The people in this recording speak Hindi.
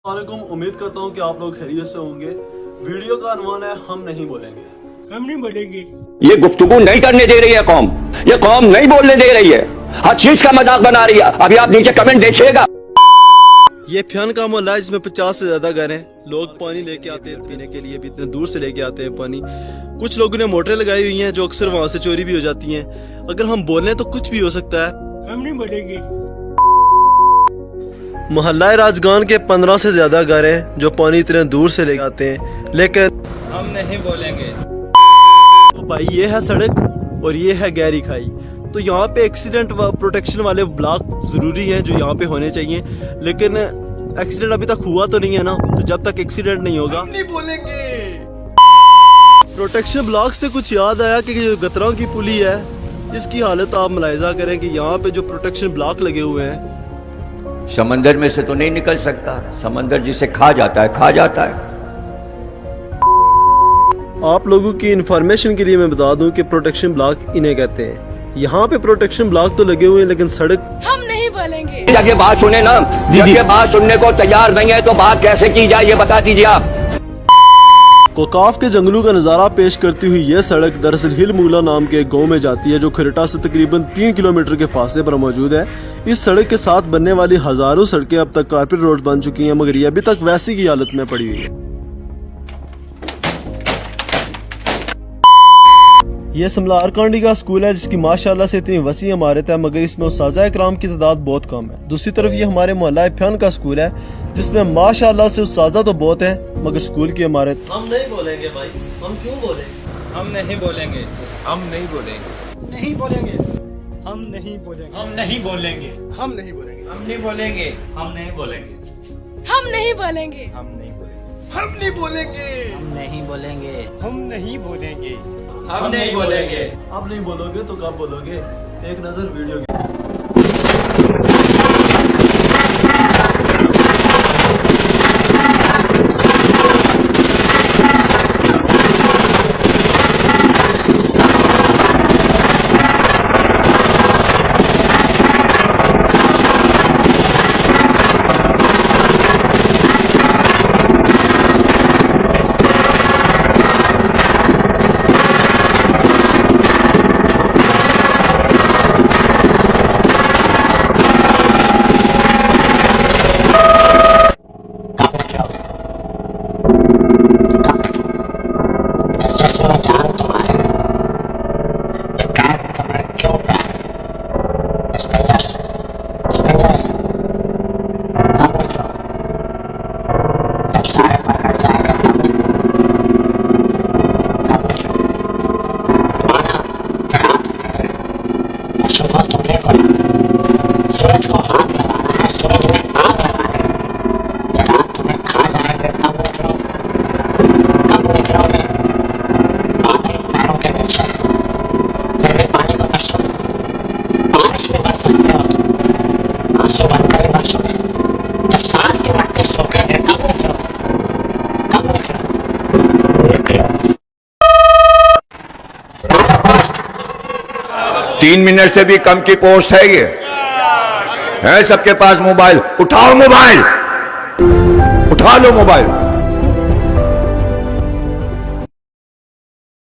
वालेकुम, उम्मीद करता हूँ कि आप लोग खैरियत से होंगे। वीडियो का अनवान है हम नहीं बोलेंगे। हम नहीं बोलेंगे। ये गुफ्तगू नहीं करने दे रही है कौम, ये कौम नहीं बोलने दे रही है, हर चीज का मजाक बना रही है। अभी आप नीचे कमेंट देखिएगा। ये फ्यान का मोहल्ला है जिसमें 50 से ज्यादा घर हैं। लोग पानी लेके आते हैं पीने के लिए, भी इतने दूर से लेके आते हैं पानी। कुछ लोगों ने मोटरें लगाई हुई हैं जो अक्सर वहाँ से चोरी भी हो जाती हैं। अगर हम बोलें तो कुछ भी हो सकता है। हम नहीं बोलेंगे। मोहल्ला राजगान के 15 से ज्यादा घर हैं जो पानी इतने दूर से लेके आते हैं, लेकिन हम नहीं बोलेंगे। तो भाई ये है सड़क और ये है गहरी खाई। तो यहाँ पे एक्सीडेंट व प्रोटेक्शन वाले ब्लॉक जरूरी हैं जो यहाँ पे होने चाहिए, लेकिन एक्सीडेंट अभी तक हुआ तो नहीं है ना। तो जब तक एक्सीडेंट नहीं होगा हम नहीं बोलेंगे। प्रोटेक्शन ब्लॉक से कुछ याद आया कि जो गतरा की पुली है इसकी हालत आप मुलाहिजा करें कि यहाँ पे जो प्रोटेक्शन ब्लॉक लगे हुए हैं, समंदर में से तो नहीं निकल सकता, समंदर जिसे खा जाता है खा जाता है। आप लोगों की इंफॉर्मेशन के लिए मैं बता दूं कि प्रोटेक्शन ब्लॉक इन्हें कहते हैं। यहाँ पे प्रोटेक्शन ब्लॉक तो लगे हुए हैं लेकिन सड़क हम नहीं बोलेंगे। जब ये बात सुने ना, जब ये बात सुनने को तैयार नहीं है तो बात कैसे की जाए ये बता दीजिए आप। कोकाफ के जंगलों का नजारा पेश करती हुई यह सड़क दरअसल हिल मूला नाम के एक गांव में जाती है जो खरेटा से तकरीबन 3 किलोमीटर के फासले पर मौजूद है। इस सड़क के साथ बनने वाली हजारों सड़कें अब तक कारपेट रोड बन चुकी हैं, मगर ये अभी तक वैसी की हालत में पड़ी हुई है। ये समलार कांडी का स्कूल है जिसकी माशाल्लाह से इतनी वसी इमारत है, मगर इसमें उस्ताज़ा इकराम की तादाद बहुत कम है। दूसरी तरफ ये हमारे मोहल्ला फ्यान का स्कूल है जिसमें माशाल्लाह से उस्ताज़ा तो बहुत है मगर स्कूल की इमारत। हम नहीं बोलेंगे भाई, हम क्यों बोलेंगे? हम नहीं बोलेंगे। हम नहीं बोलेंगे। नहीं बोलेंगे। हम नहीं बोलेंगे। हम नहीं बोलेंगे। हम नहीं बोलेंगे। हम नहीं बोलेंगे। हम नहीं बोलेंगे। हम नहीं बोलेंगे। हम नहीं बोलेंगे। हम नहीं बोलेंगे। हम नहीं बोलेंगे। हम नहीं बोलेंगे। हम नहीं बोलेंगे। अब नहीं बोलोगे तो कब बोलोगे? एक नजर वीडियो की। तीन मिनट से भी कम की पोस्ट है ये। है सबके पास मोबाइल, उठाओ मोबाइल, उठा लो मोबाइल।